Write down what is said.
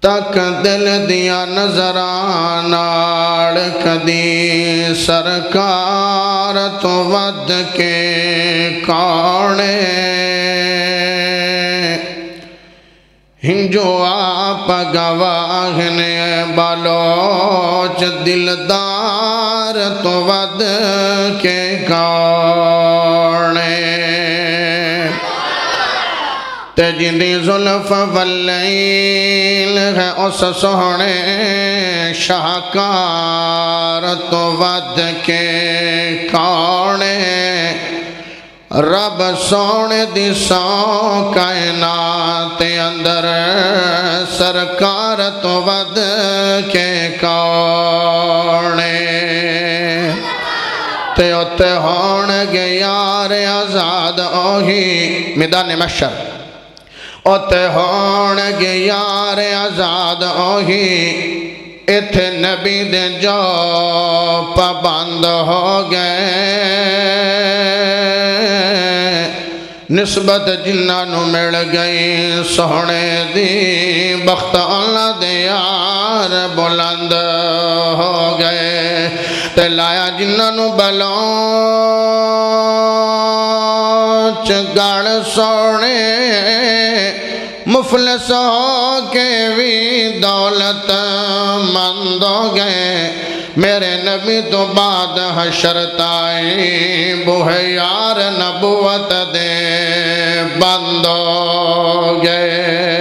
تک دل دیا نظراں نال کدی سرکار تو ود کے کانے جو آپ گواہ نے بلوچ دلدار تو ود کے کانے تجنی ظلف واللیل ہے اس سونے شاہکار تو ود کے کانے رب سونے دی سو کائنات اندر سرکار تو ود کے کانے تے اتے ہون گے یار آزاد اوہی میدان محشر اتے ہون گے یار آزاد اوہی اتھے نبی دے جو پابند ہو گئے نسبت جنہاں مل گئی سونے دی بخت اللہ دے یار بلند ہو گئے تے لایا جنہاں بلوچ گاڑ سونے مفلس ہو کے بھی دولت مند ہو گئے میرے نبی تو بعد حشر تائی بوہے یار نبوت دے بند ہو گئے